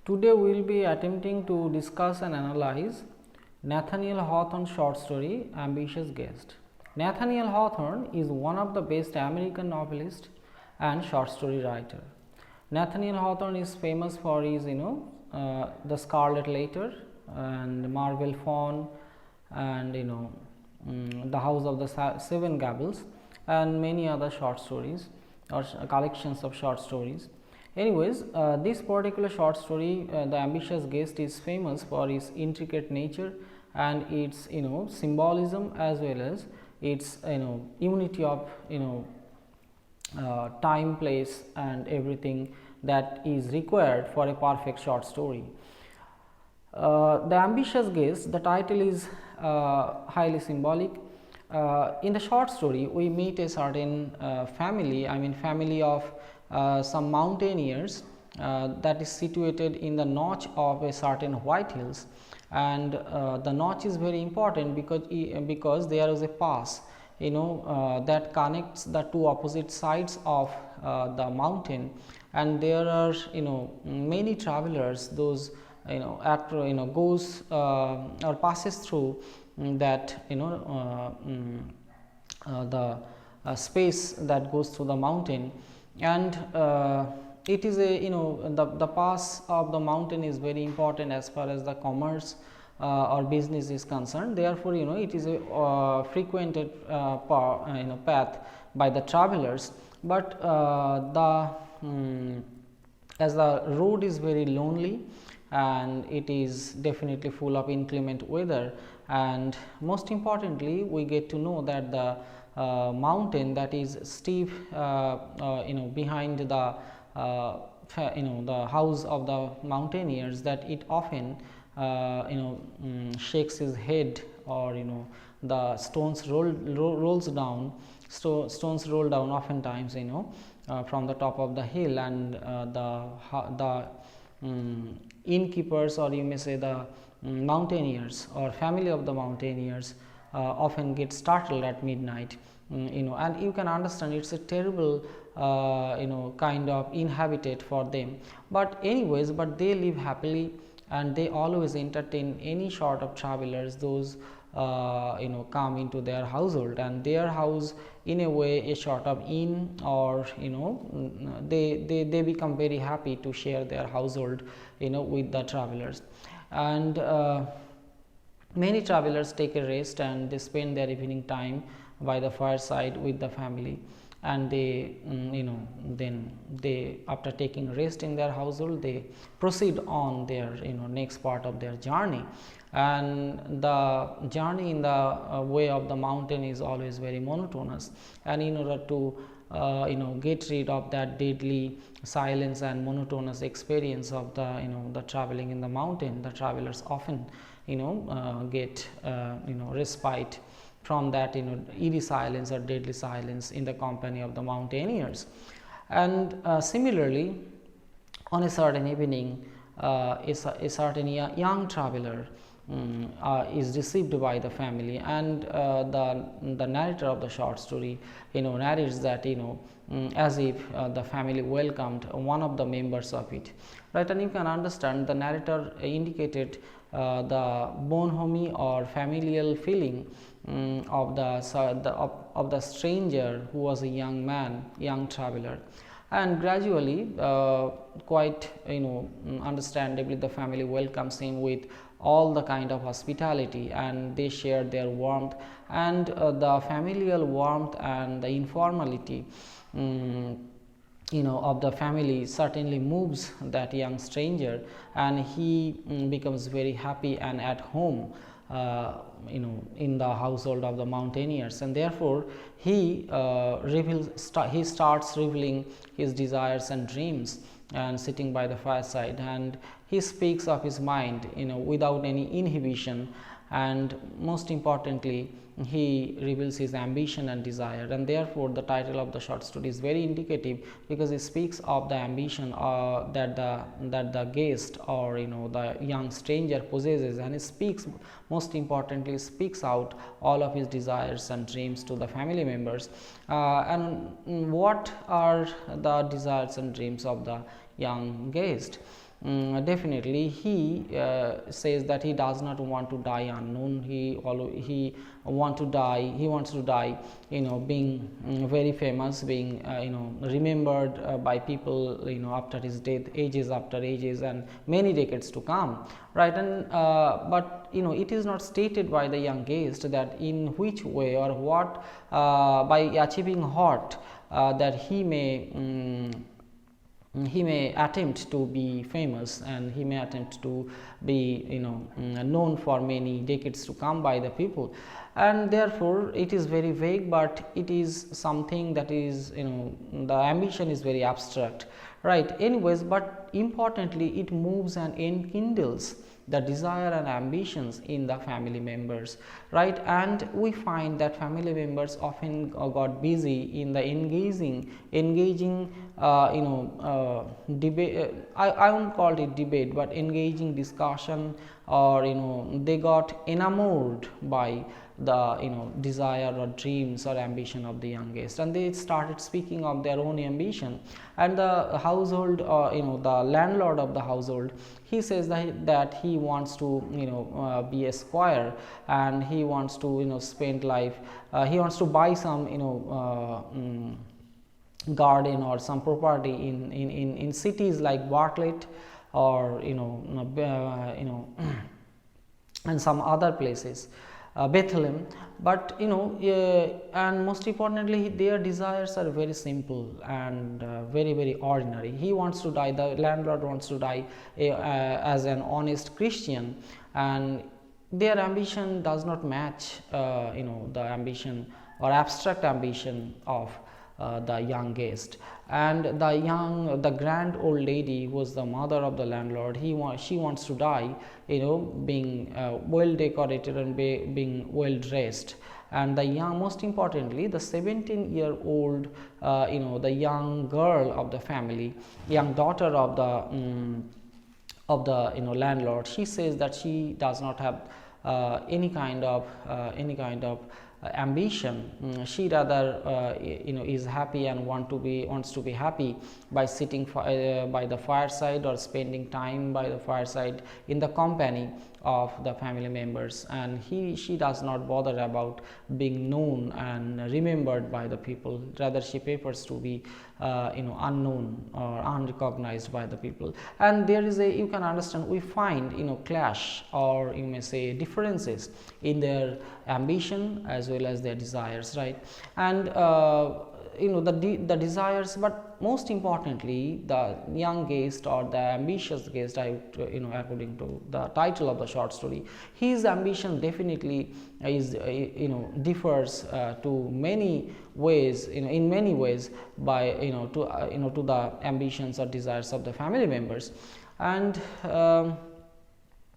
Today we will be attempting to discuss and analyze Nathaniel Hawthorn's short story Ambitious Guest. Nathaniel Hawthorn is one of the best American novelists and short story writer. Nathaniel Hawthorn is famous for his The Scarlet Letter and Marvel Fawn and The House of the Seven Gables and many other short stories or collections of short stories. Anyways, this particular short story, The Ambitious Guest, is famous for its intricate nature and its symbolism, as well as its unity of time, place and everything that is required for a perfect short story. The Ambitious Guest, the title is highly symbolic. In the short story, we meet a certain family of some mountaineers that is situated in the notch of a certain white hills, and the notch is very important because there is a pass that connects the two opposite sides of the mountain, and there are many travelers, those goes or passes through that the space that goes through the mountain, and it is a the pass of the mountain is very important as far as the commerce or business is concerned. Therefore, it is a frequented path by the travelers, but as the road is very lonely and it is definitely full of inclement weather, and most importantly we get to know that the mountain that is steep behind the the house of the mountaineers, that it often shakes his head, or the stones rolls down, stones roll down oftentimes from the top of the hill, and the innkeepers, or you may say the mountaineers or family of the mountaineers often get startled at midnight, and you can understand it's a terrible kind of inhabited for them. But anyways, but they live happily, and they always entertain any sort of travelers, those come into their household, and their house in a way a sort of inn, or they become very happy to share their household with the travelers. And many travelers take a rest, and they spend their evening time by the fireside with the family, and they then they, after taking rest in their household, they proceed on their next part of their journey. And the journey in the way of the mountain is always very monotonous, and in order to get rid of that deadly silence and monotonous experience of the traveling in the mountain, the travelers often get respite from that eerie silence or deadly silence in the company of the mountaineers. And similarly, on a certain evening, a certain young traveler is received by the family, and the narrator of the short story narrates that as if the family welcomed one of the members of it, right? And you can understand the narrator indicated the bonhomie or familial feeling of the stranger, who was a young man, young traveler. And gradually, quite understandably, the family welcomes him with all the kind of hospitality, and they share their warmth, and the familial warmth and the informality of the family certainly moves that young stranger, and he becomes very happy and at home in the household of the mountaineers. And therefore he starts revealing his desires and dreams, and sitting by the fireside, and he speaks of his mind without any inhibition, and most importantly he reveals his ambition and desire. And therefore the title of the short story is very indicative, because it speaks of the ambition that the guest, or the young stranger possesses, and it speaks, most importantly, speaks out all of his desires and dreams to the family members. And what are the desires and dreams of the young guest. Definitely he says that he does not want to die unknown. He wants to die being very famous, being remembered by people after his death, ages after ages and many decades to come, right? And but it is not stated by the young guest that in which way or what by achieving what that he may attempt to be famous, and he may attempt to be known for many decades to come by the people. And therefore it is very vague, but it is something that is the ambition is very abstract, right? Anyways, but importantly it moves and enkindles the desire and ambitions in the family members, right? And we find that family members often got busy in the engaging debate. I won't call it debate, but engaging discussion, or they got enamored by the desire or dreams or ambition of the young guest, and they started speaking of their own ambition. And the household, the landlord of the household, he says that he wants to be a squire, and he wants to spend life, he wants to buy some garden or some property in cities like Bartlett, or and some other places, Bethlehem. But and most importantly, their desires are very simple and very, very ordinary. He wants to die, the landlord wants to die as an honest Christian, and their ambition does not match the ambition or abstract ambition of the young guest. And the grand old lady, who was the mother of the landlord, she wants to die being well decorated and being well dressed. And most importantly, the 17-year-old the young girl of the family, young daughter of the landlord, she says that she does not have any kind of ambition. She rather is happy and wants to be happy by sitting by the fireside, or spending time by the fireside in the company of the family members. And she does not bother about being known and remembered by the people. Rather, she prefers to be unknown or unrecognized by the people. And there is you can understand, we find clash, or you may say differences in their ambition as well as their desires, right? And the desires, but most importantly, the young guest or the ambitious guest, according to the title of the short story, his ambition definitely is differs to many ways, in many ways, by to the ambitions or desires of the family members. And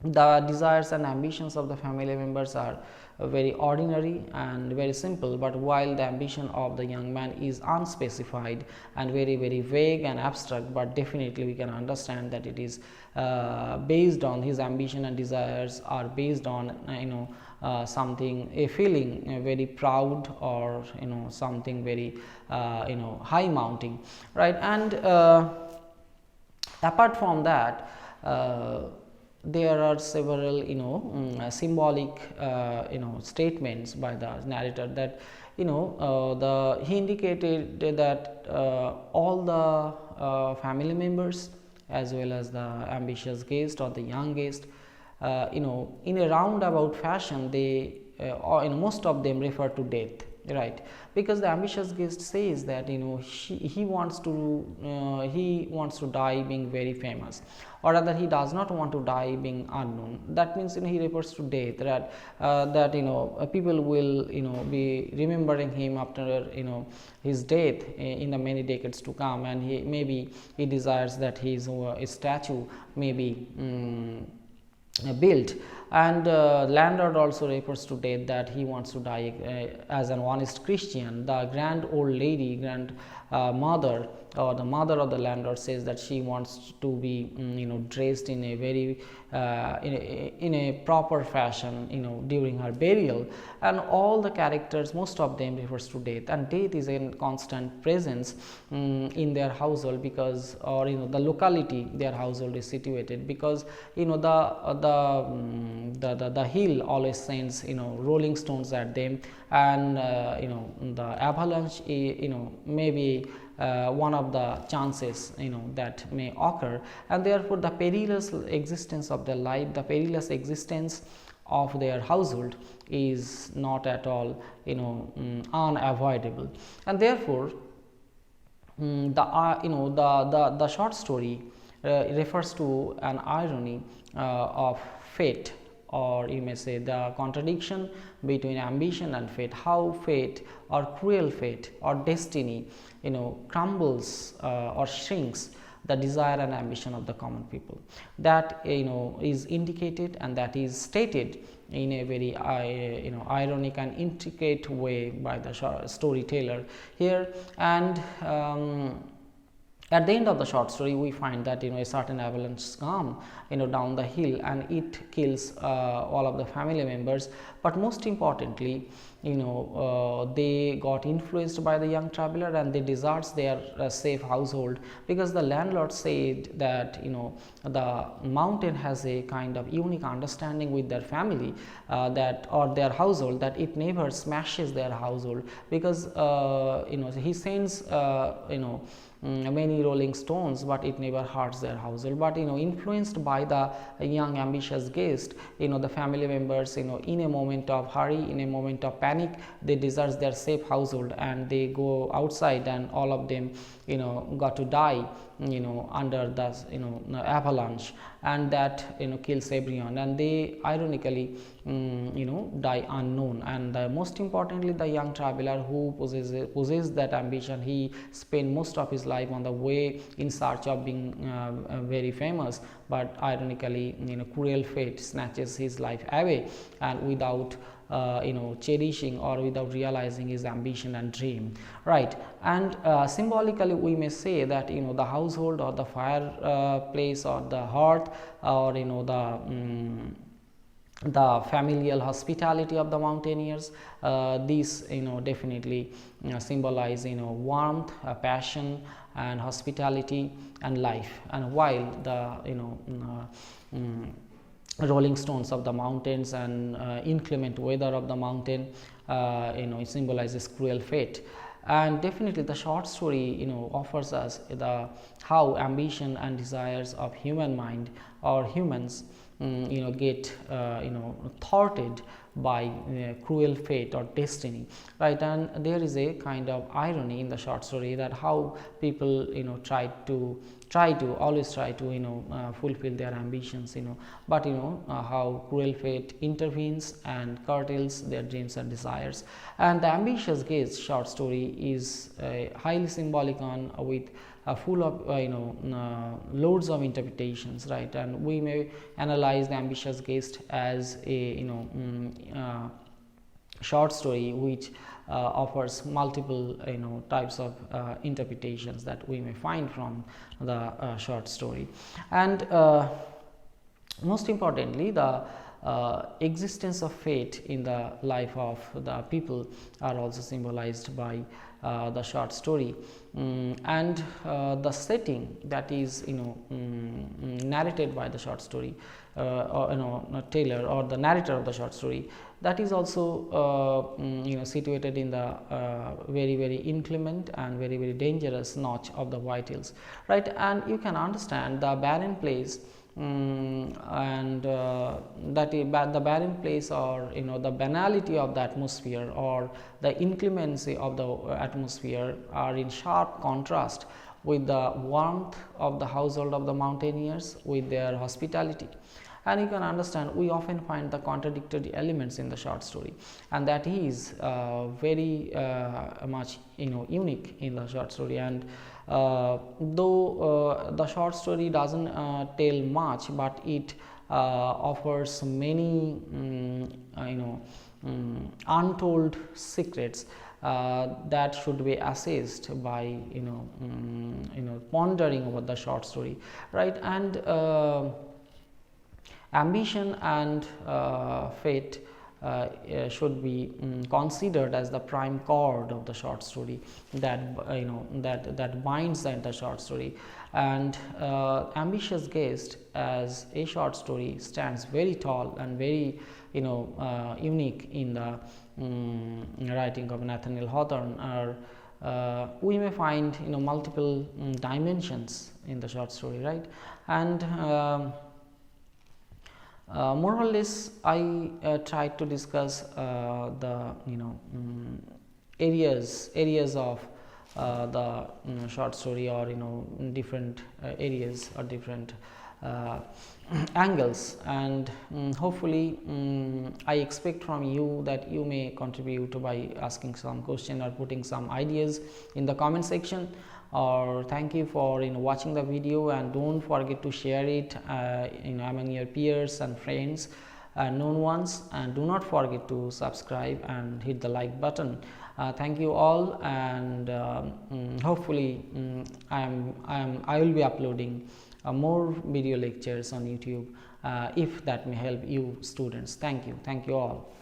the desires and ambitions of the family members are very ordinary and very simple, but while the ambition of the young man is unspecified and very, very vague and abstract, but definitely we can understand that it is based on his ambition and desires are based on something, a feeling very proud, or something very high mounting, right? And apart from that, there are several symbolic statements by the narrator, that he indicated that all the family members as well as the ambitious guest or the young guest, in a roundabout fashion, they most of them refer to death, right? Because the ambitious guest says that he wants to die being very famous, or rather he does not want to die being unknown. That means he refers to death, that people will be remembering him after his death in the many decades to come, and he desires that his statue may be built. And landlord also refers to death, that he wants to die as an honest Christian. The grand old lady, mother or the mother of the landlord says that she wants to be dressed in a very in a proper fashion during her burial, and all the characters, most of them refers to death, and death is a constant presence in their household, because or the locality their household is situated, because the hill always sends rolling stones at them, and the avalanche may be one of the chances that may occur, and therefore the perilous existence of their life, the perilous existence of their household is not at all unavoidable. And therefore the short story refers to an irony of fate, or you may say the contradiction between ambition and fate, how fate or cruel fate or destiny crumbles or shrinks the desire and ambition of the common people. That is indicated, and that is stated in a very ironic and intricate way by the storyteller here. And at the end of the short story, we find that a certain avalanche comes down the hill, and it kills all of the family members. But most importantly, they got influenced by the young traveler, and they deserts their safe household, because the landlord said that the mountain has a kind of unique understanding with their family, that or their household, that it never smashes their household, because he sends many rolling stones, but it never hurts their household. But influenced by the young ambitious guest, the family members in a moment of hurry, in a moment of panic, they desert their safe household, and they go outside, and all of them got to die under the avalanche, and that kills everyone, and they ironically die unknown. And most importantly, the young traveler who possesses that ambition, he spent most of his life on the way in search of being very famous, but ironically cruel fate snatches his life away, and without cherishing or without realizing his ambition and dream, right? And symbolically, we may say that the household, or the fireplace, or the hearth, or the familial hospitality of the mountaineers, these definitely symbolize warmth, passion, and hospitality and life. And while the rolling stones of the mountains and inclement weather of the mountain it symbolizes cruel fate. And definitely the short story offers us the how ambition and desires of human mind or humans get thwarted by cruel fate or destiny, right? And there is a kind of irony in the short story, that how people always try to fulfill their ambitions, but how cruel fate intervenes and curtails their dreams and desires. And the ambitious guest short story is highly symbolic on with full of loads of interpretations, right? And we may analyze the ambitious guest as a short story which offers multiple types of interpretations that we may find from the short story. And most importantly, the existence of fate in the life of the people are also symbolized by the short story. And the setting that is narrated by the short story or Taylor or the narrator of the short story, that is also situated in the very very inclement and very very dangerous notch of the White Hills, right? And you can understand the barren place and that the barren place, or the banality of the atmosphere or the inclemency of the atmosphere are in sharp contrast with the warmth of the household of the mountaineers, with their hospitality. And you can understand we often find the contradictory elements in the short story, and that is very much unique in the short story. And though the short story doesn't tell much, but it offers many untold secrets that should be assessed by pondering over the short story, right? And ambition and fate should be considered as the prime chord of the short story that that binds the entire short story. And ambitious guest as a short story stands very tall and very unique in the writing of Nathaniel Hawthorn. Or we may find multiple dimensions in the short story, right? And more or less, I tried to discuss the areas of the short story, or different areas or different angles. And hopefully I expect from you that you may contribute by asking some question or putting some ideas in the comment section. Or thank you for watching the video, and don't forget to share it among your peers and friends and known ones, and do not forget to subscribe and hit the like button. Thank you all, and hopefully I will be uploading more video lectures on YouTube if that may help you students. Thank you all.